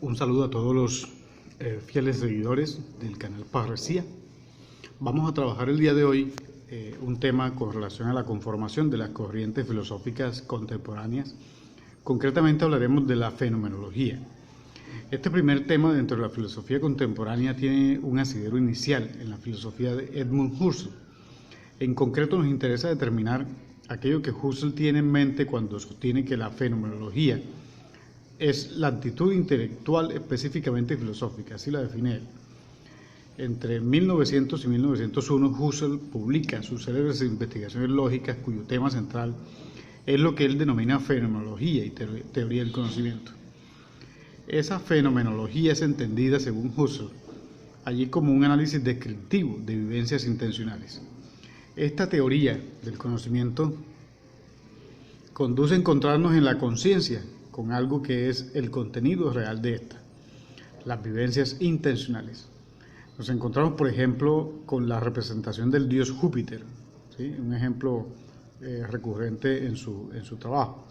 Un saludo a todos los fieles seguidores del canal Parresía. Vamos a trabajar el día de hoy un tema con relación a la conformación de las corrientes filosóficas contemporáneas. Concretamente hablaremos de la fenomenología. Este primer tema dentro de la filosofía contemporánea tiene un asidero inicial en la filosofía de Edmund Husserl. En concreto nos interesa determinar aquello que Husserl tiene en mente cuando sostiene que la fenomenología es la actitud intelectual específicamente filosófica, así la define él. Entre 1900 y 1901, Husserl publica sus célebres investigaciones lógicas, cuyo tema central es lo que él denomina fenomenología y teoría del conocimiento. Esa fenomenología es entendida, según Husserl, allí como un análisis descriptivo de vivencias intencionales. Esta teoría del conocimiento conduce a encontrarnos en la conciencia con algo que es el contenido real de esta, las vivencias intencionales. Nos encontramos, por ejemplo, con la representación del dios Júpiter, ¿sí? Un ejemplo recurrente en su trabajo.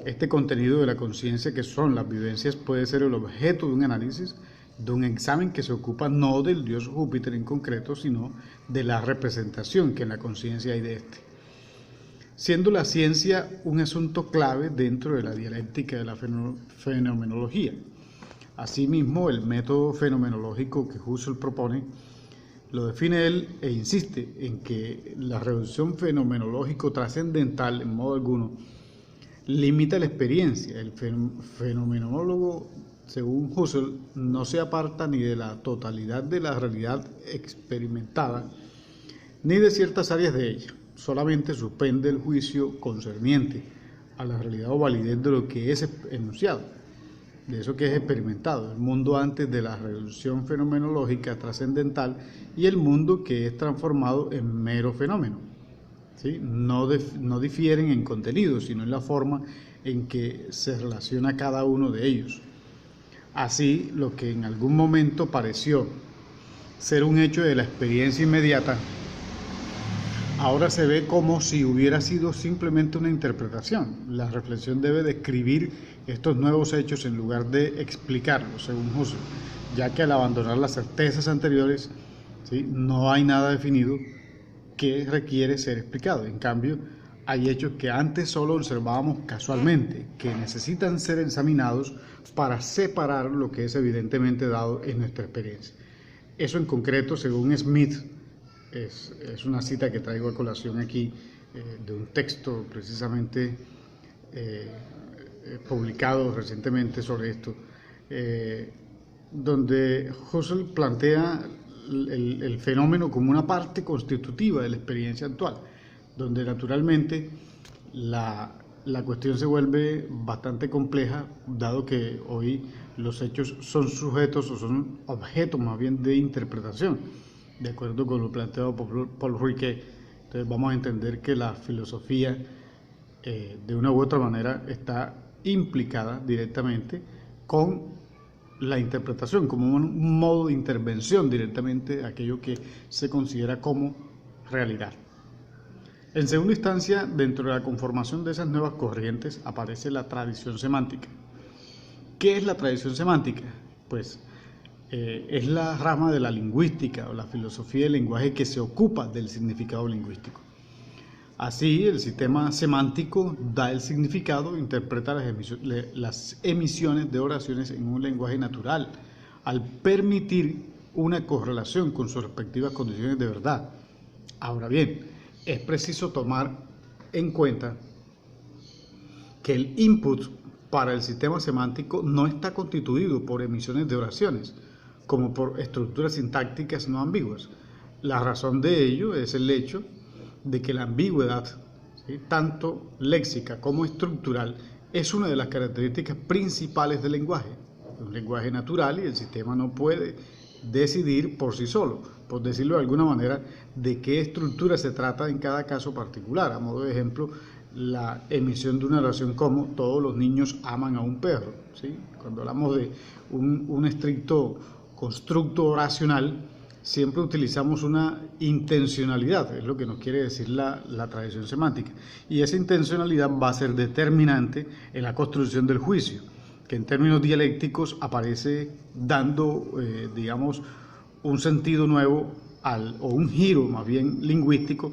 Este contenido de la conciencia, que son las vivencias, puede ser el objeto de un análisis, de un examen que se ocupa no del dios Júpiter en concreto, sino de la representación que en la conciencia hay de este. Siendo la ciencia un asunto clave dentro de la dialéctica de la fenomenología. Asimismo, el método fenomenológico que Husserl propone lo define él e insiste en que la reducción fenomenológico trascendental en modo alguno limita la experiencia. El fenomenólogo, según Husserl, no se aparta ni de la totalidad de la realidad experimentada, ni de ciertas áreas de ella. Solamente suspende el juicio concerniente a la realidad o validez de lo que es enunciado, de eso que es experimentado, el mundo antes de la reducción fenomenológica trascendental y el mundo que es transformado en mero fenómeno. ¿Sí? No difieren en contenido, sino en la forma en que se relaciona cada uno de ellos. Así, lo que en algún momento pareció ser un hecho de la experiencia inmediata, ahora se ve como si hubiera sido simplemente una interpretación. La reflexión debe describir estos nuevos hechos en lugar de explicarlos, según Husserl, ya que al abandonar las certezas anteriores, ¿sí?, no hay nada definido que requiere ser explicado. En cambio, hay hechos que antes solo observábamos casualmente, que necesitan ser examinados para separar lo que es evidentemente dado en nuestra experiencia. Eso en concreto, según Smith, es una cita que traigo a colación aquí de un texto precisamente publicado recientemente sobre esto, donde Husserl plantea el fenómeno como una parte constitutiva de la experiencia actual, donde naturalmente la cuestión se vuelve bastante compleja, dado que hoy los hechos son sujetos o son objetos más bien de interpretación, de acuerdo con lo planteado por Paul Ricoeur. Entonces vamos a entender que la filosofía de una u otra manera está implicada directamente con la interpretación, como un modo de intervención directamente de aquello que se considera como realidad. En segunda instancia, dentro de la conformación de esas nuevas corrientes aparece la tradición semántica. ¿Qué es la tradición semántica? Pues es la rama de la lingüística o la filosofía del lenguaje que se ocupa del significado lingüístico. Así, el sistema semántico da el significado, interpreta las emisiones de oraciones en un lenguaje natural, al permitir una correlación con sus respectivas condiciones de verdad. Ahora bien, es preciso tomar en cuenta que el input para el sistema semántico no está constituido por emisiones de oraciones, como por estructuras sintácticas no ambiguas. La razón de ello es el hecho de que la ambigüedad, ¿sí?, tanto léxica como estructural, es una de las características principales del lenguaje. Es un lenguaje natural y el sistema no puede decidir por sí solo, por decirlo de alguna manera, de qué estructura se trata en cada caso particular. A modo de ejemplo, la emisión de una oración como todos los niños aman a un perro, ¿sí? Cuando hablamos de un estricto constructo oracional, siempre utilizamos una intencionalidad, es lo que nos quiere decir la tradición semántica, y esa intencionalidad va a ser determinante en la construcción del juicio, que en términos dialécticos aparece dando, digamos, un sentido nuevo o un giro más bien lingüístico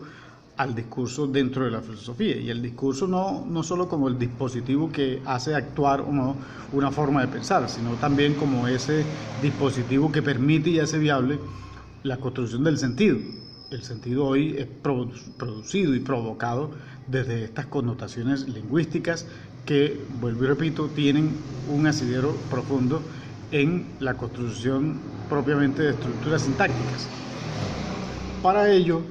al discurso dentro de la filosofía. Y el discurso no solo como el dispositivo que hace actuar o no una forma de pensar, sino también como ese dispositivo que permite y hace viable la construcción del sentido. El sentido hoy es producido y provocado desde estas connotaciones lingüísticas que, vuelvo y repito, tienen un asidero profundo en la construcción propiamente de estructuras sintácticas. Para ello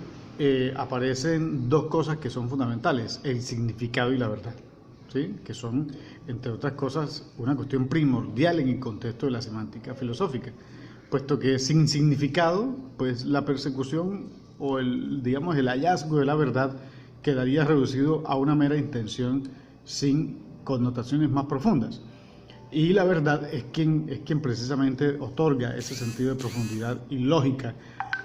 aparecen dos cosas que son fundamentales: el significado y la verdad, ¿sí? Que son, entre otras cosas, una cuestión primordial en el contexto de la semántica filosófica, puesto que sin significado, pues la persecución o el hallazgo de la verdad quedaría reducido a una mera intención sin connotaciones más profundas. Y la verdad es quien precisamente otorga ese sentido de profundidad y lógica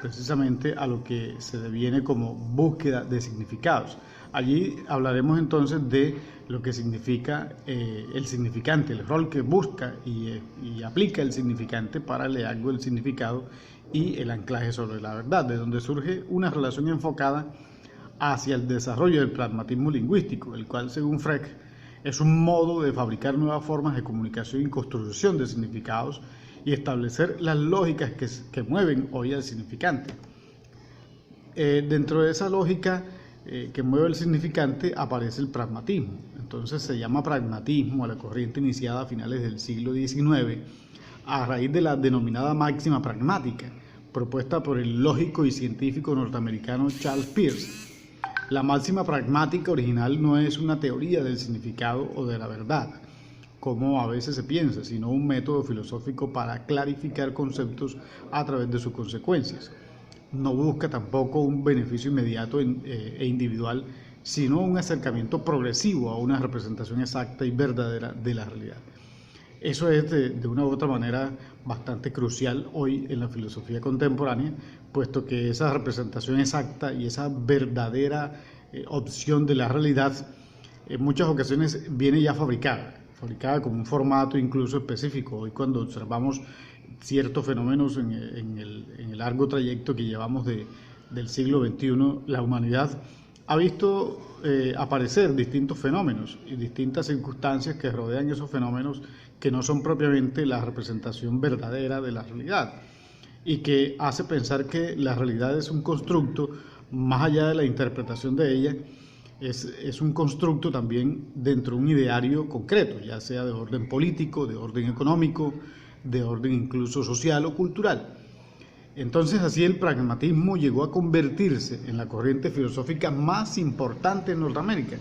precisamente a lo que se deviene como búsqueda de significados. Allí hablaremos entonces de lo que significa el significante, el rol que busca y aplica el significante para el hallazgo del significado y el anclaje sobre la verdad, de donde surge una relación enfocada hacia el desarrollo del pragmatismo lingüístico, el cual, según Frege, es un modo de fabricar nuevas formas de comunicación y construcción de significados y establecer las lógicas que mueven hoy al significante. Dentro de esa lógica que mueve el significante aparece el pragmatismo. Entonces se llama pragmatismo a la corriente iniciada a finales del siglo XIX a raíz de la denominada máxima pragmática, propuesta por el lógico y científico norteamericano Charles Peirce. La máxima pragmática original no es una teoría del significado o de la verdad, como a veces se piensa, sino un método filosófico para clarificar conceptos a través de sus consecuencias. No busca tampoco un beneficio inmediato e individual, sino un acercamiento progresivo a una representación exacta y verdadera de la realidad. Eso es de una u otra manera bastante crucial hoy en la filosofía contemporánea, puesto que esa representación exacta y esa verdadera opción de la realidad en muchas ocasiones viene ya fabricada con un formato incluso específico. Hoy, cuando observamos ciertos fenómenos en el largo trayecto que llevamos del siglo XXI, la humanidad ha visto aparecer distintos fenómenos y distintas circunstancias que rodean esos fenómenos, que no son propiamente la representación verdadera de la realidad, y que hace pensar que la realidad es un constructo más allá de la interpretación de ella. Es un constructo también dentro de un ideario concreto, ya sea de orden político, de orden económico, de orden incluso social o cultural. Entonces, así el pragmatismo llegó a convertirse en la corriente filosófica más importante en Norteamérica.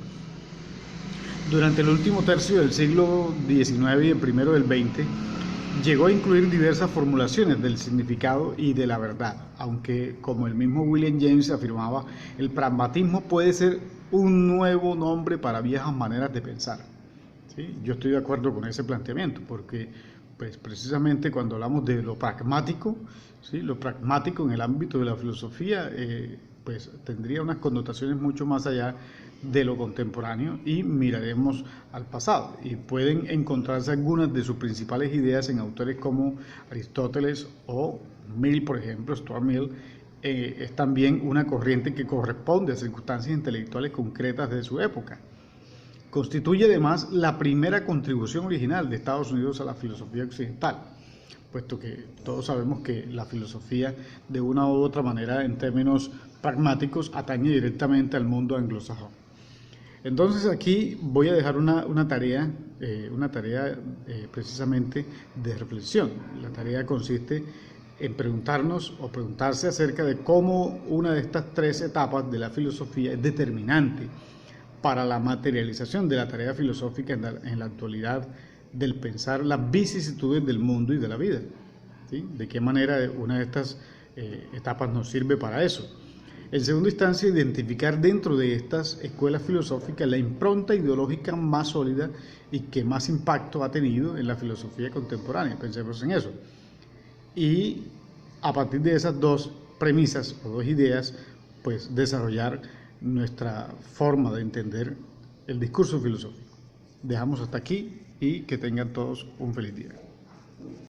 Durante el último tercio del siglo XIX y el primero del XX, llegó a incluir diversas formulaciones del significado y de la verdad, aunque, como el mismo William James afirmaba, el pragmatismo puede ser un nuevo nombre para viejas maneras de pensar. ¿Sí? Yo estoy de acuerdo con ese planteamiento, porque pues precisamente cuando hablamos de lo pragmático, ¿sí? Lo pragmático en el ámbito de la filosofía pues tendría unas connotaciones mucho más allá de lo contemporáneo, y miraremos al pasado, y pueden encontrarse algunas de sus principales ideas en autores como Aristóteles o Mill, por ejemplo. Stuart Mill es también una corriente que corresponde a circunstancias intelectuales concretas de su época. Constituye además la primera contribución original de Estados Unidos a la filosofía occidental, puesto que todos sabemos que la filosofía, de una u otra manera, en términos pragmáticos, atañe directamente al mundo anglosajón. Entonces aquí voy a dejar una tarea precisamente de reflexión. La tarea consiste en preguntarnos o preguntarse acerca de cómo una de estas tres etapas de la filosofía es determinante para la materialización de la tarea filosófica en la actualidad, del pensar las vicisitudes del mundo y de la vida. ¿Sí? De qué manera una de estas etapas nos sirve para eso. En segunda instancia, identificar dentro de estas escuelas filosóficas la impronta ideológica más sólida y que más impacto ha tenido en la filosofía contemporánea. Pensemos en eso. Y a partir de esas dos premisas o dos ideas, pues desarrollar nuestra forma de entender el discurso filosófico. Dejamos hasta aquí y que tengan todos un feliz día.